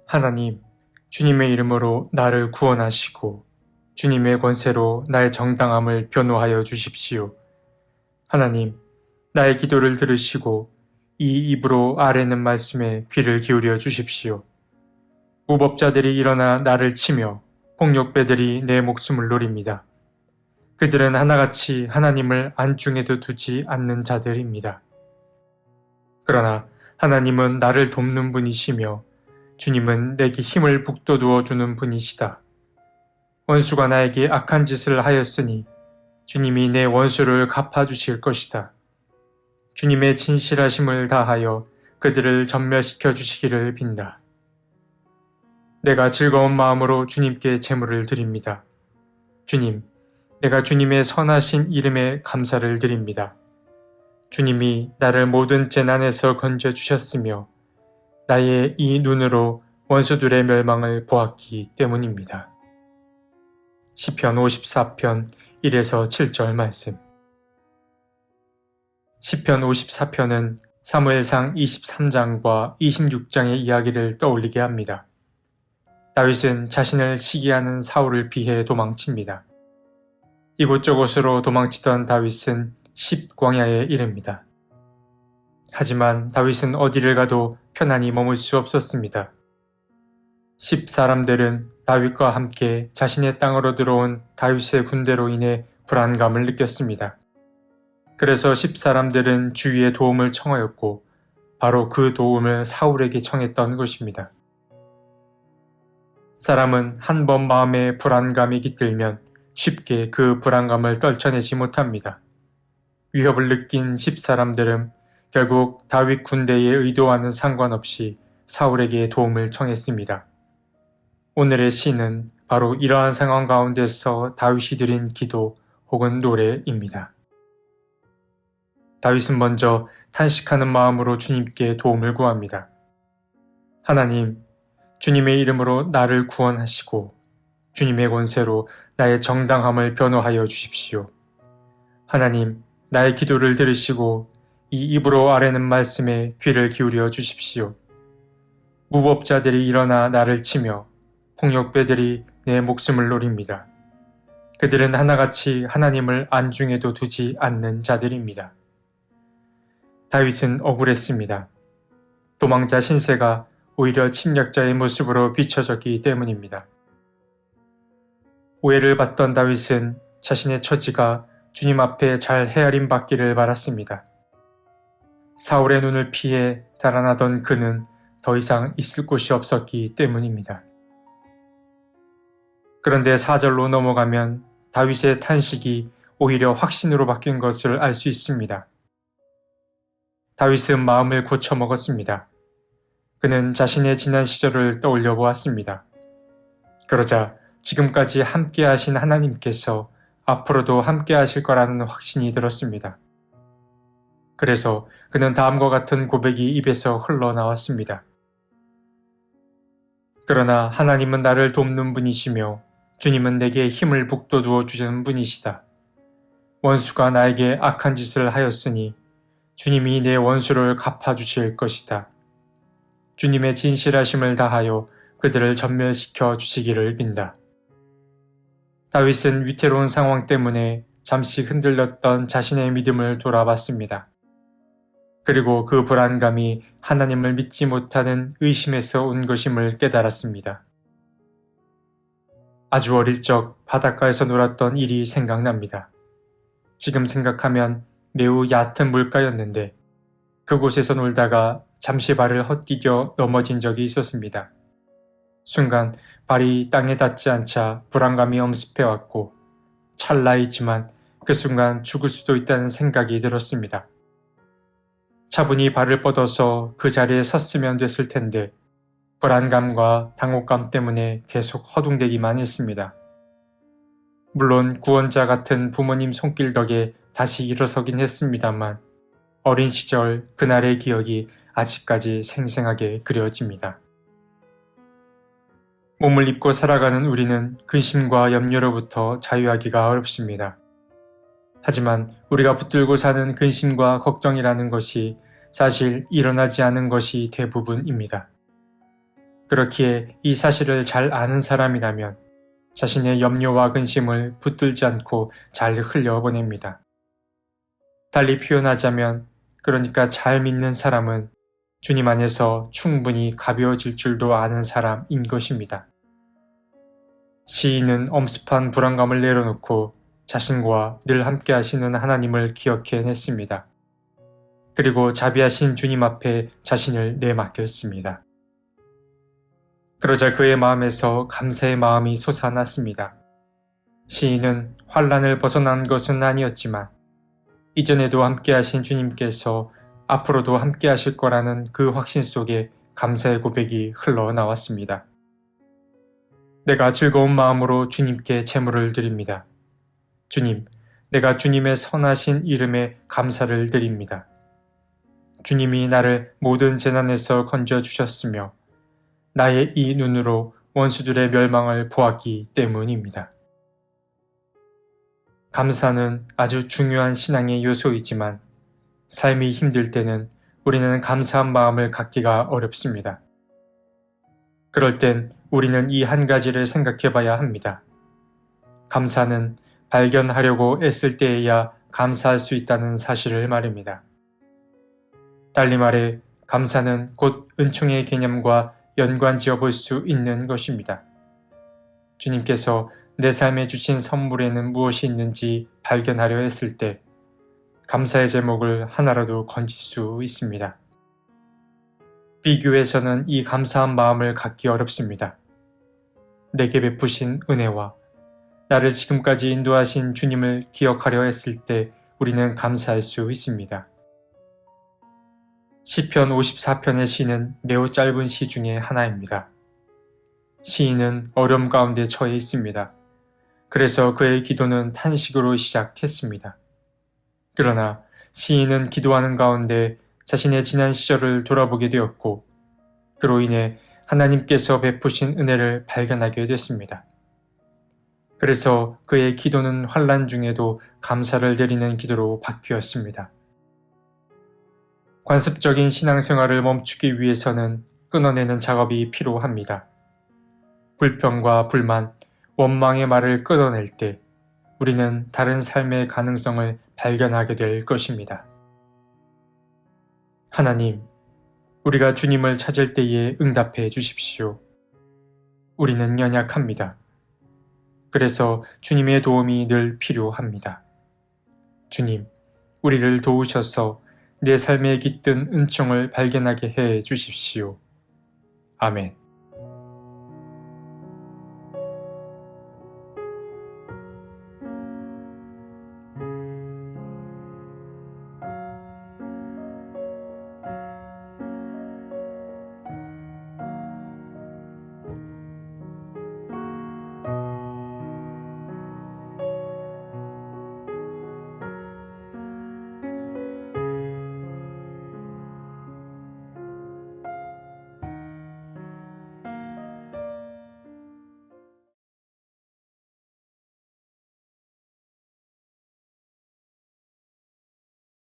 하나님, 주님의 이름으로 나를 구원하시고 주님의 권세로 나의 정당함을 변호하여 주십시오. 하나님, 나의 기도를 들으시고 이 입으로 아뢰는 말씀에 귀를 기울여 주십시오. 무법자들이 일어나 나를 치며 폭력배들이 내 목숨을 노립니다. 그들은 하나같이 하나님을 안중에도 두지 않는 자들입니다. 그러나 하나님은 나를 돕는 분이시며 주님은 내게 힘을 북돋우어 주는 분이시다. 원수가 나에게 악한 짓을 하였으니 주님이 내 원수를 갚아주실 것이다. 주님의 진실하심을 다하여 그들을 전멸시켜 주시기를 빈다. 내가 즐거운 마음으로 주님께 제물을 드립니다. 주님, 내가 주님의 선하신 이름에 감사를 드립니다. 주님이 나를 모든 재난에서 건져주셨으며 나의 이 눈으로 원수들의 멸망을 보았기 때문입니다. 시편 54편 1에서 7절 말씀. 시편 54편은 사무엘상 23장과 26장의 이야기를 떠올리게 합니다. 다윗은 자신을 시기하는 사울을 피해 도망칩니다. 이곳저곳으로 도망치던 다윗은 십광야에 이릅니다. 하지만 다윗은 어디를 가도 편안히 머물 수 없었습니다. 십 사람들은 다윗과 함께 자신의 땅으로 들어온 다윗의 군대로 인해 불안감을 느꼈습니다. 그래서 십 사람들은 주위의 도움을 청하였고 바로 그 도움을 사울에게 청했던 것입니다. 사람은 한 번 마음에 불안감이 깃들면 쉽게 그 불안감을 떨쳐내지 못합니다. 위협을 느낀 십 사람들은 결국 다윗 군대의 의도와는 상관없이 사울에게 도움을 청했습니다. 오늘의 시는 바로 이러한 상황 가운데서 다윗이 드린 기도 혹은 노래입니다. 다윗은 먼저 탄식하는 마음으로 주님께 도움을 구합니다. 하나님, 주님의 이름으로 나를 구원하시고 주님의 권세로 나의 정당함을 변호하여 주십시오. 하나님, 나의 기도를 들으시고 이 입으로 아뢰는 말씀에 귀를 기울여 주십시오. 무법자들이 일어나 나를 치며 폭력배들이 내 목숨을 노립니다. 그들은 하나같이 하나님을 안중에도 두지 않는 자들입니다. 다윗은 억울했습니다. 도망자 신세가 오히려 침략자의 모습으로 비춰졌기 때문입니다. 오해를 받던 다윗은 자신의 처지가 주님 앞에 잘 헤아림 받기를 바랐습니다. 사울의 눈을 피해 달아나던 그는 더 이상 있을 곳이 없었기 때문입니다. 그런데 4절로 넘어가면 다윗의 탄식이 오히려 확신으로 바뀐 것을 알 수 있습니다. 다윗은 마음을 고쳐먹었습니다. 그는 자신의 지난 시절을 떠올려 보았습니다. 그러자 지금까지 함께 하신 하나님께서 앞으로도 함께 하실 거라는 확신이 들었습니다. 그래서 그는 다음과 같은 고백이 입에서 흘러나왔습니다. 그러나 하나님은 나를 돕는 분이시며 주님은 내게 힘을 북돋우어 주시는 분이시다. 원수가 나에게 악한 짓을 하였으니 주님이 내 원수를 갚아주실 것이다. 주님의 진실하심을 다하여 그들을 전멸시켜 주시기를 빈다. 다윗은 위태로운 상황 때문에 잠시 흔들렸던 자신의 믿음을 돌아봤습니다. 그리고 그 불안감이 하나님을 믿지 못하는 의심에서 온 것임을 깨달았습니다. 아주 어릴 적 바닷가에서 놀았던 일이 생각납니다. 지금 생각하면 매우 얕은 물가였는데 그곳에서 놀다가 잠시 발을 헛디뎌 넘어진 적이 있었습니다. 순간 발이 땅에 닿지 않자 불안감이 엄습해왔고 찰나이지만 그 순간 죽을 수도 있다는 생각이 들었습니다. 차분히 발을 뻗어서 그 자리에 섰으면 됐을 텐데 불안감과 당혹감 때문에 계속 허둥대기만 했습니다. 물론 구원자 같은 부모님 손길 덕에 다시 일어서긴 했습니다만 어린 시절 그날의 기억이 아직까지 생생하게 그려집니다. 몸을 입고 살아가는 우리는 근심과 염려로부터 자유하기가 어렵습니다. 하지만 우리가 붙들고 사는 근심과 걱정이라는 것이 사실 일어나지 않은 것이 대부분입니다. 그렇기에 이 사실을 잘 아는 사람이라면 자신의 염려와 근심을 붙들지 않고 잘 흘려보냅니다. 달리 표현하자면, 그러니까 잘 믿는 사람은 주님 안에서 충분히 가벼워질 줄도 아는 사람인 것입니다. 시인은 엄습한 불안감을 내려놓고 자신과 늘 함께 하시는 하나님을 기억해냈습니다. 그리고 자비하신 주님 앞에 자신을 내맡겼습니다. 그러자 그의 마음에서 감사의 마음이 솟아났습니다. 시인은 환난을 벗어난 것은 아니었지만 이전에도 함께 하신 주님께서 앞으로도 함께 하실 거라는 그 확신 속에 감사의 고백이 흘러나왔습니다. 내가 즐거운 마음으로 주님께 제물을 드립니다. 주님, 내가 주님의 선하신 이름에 감사를 드립니다. 주님이 나를 모든 재난에서 건져주셨으며 나의 이 눈으로 원수들의 멸망을 보았기 때문입니다. 감사는 아주 중요한 신앙의 요소이지만 삶이 힘들 때는 우리는 감사한 마음을 갖기가 어렵습니다. 그럴 땐 우리는 이 한 가지를 생각해 봐야 합니다. 감사는 발견하려고 애쓸 때에야 감사할 수 있다는 사실을 말입니다. 달리 말해 감사는 곧 은총의 개념과 연관지어 볼 수 있는 것입니다. 주님께서 내 삶에 주신 선물에는 무엇이 있는지 발견하려 했을 때 감사의 제목을 하나라도 건질 수 있습니다. 비교해서는 이 감사한 마음을 갖기 어렵습니다. 내게 베푸신 은혜와 나를 지금까지 인도하신 주님을 기억하려 했을 때 우리는 감사할 수 있습니다. 시편 54편의 시는 매우 짧은 시 중에 하나입니다. 시인은 어려움 가운데 처해 있습니다. 그래서 그의 기도는 탄식으로 시작했습니다. 그러나 시인은 기도하는 가운데 자신의 지난 시절을 돌아보게 되었고 그로 인해 하나님께서 베푸신 은혜를 발견하게 됐습니다. 그래서 그의 기도는 환난 중에도 감사를 드리는 기도로 바뀌었습니다. 관습적인 신앙생활을 멈추기 위해서는 끊어내는 작업이 필요합니다. 불평과 불만, 원망의 말을 끊어낼 때 우리는 다른 삶의 가능성을 발견하게 될 것입니다. 하나님, 우리가 주님을 찾을 때에 응답해 주십시오. 우리는 연약합니다. 그래서 주님의 도움이 늘 필요합니다. 주님, 우리를 도우셔서 내 삶에 깃든 은총을 발견하게 해 주십시오. 아멘.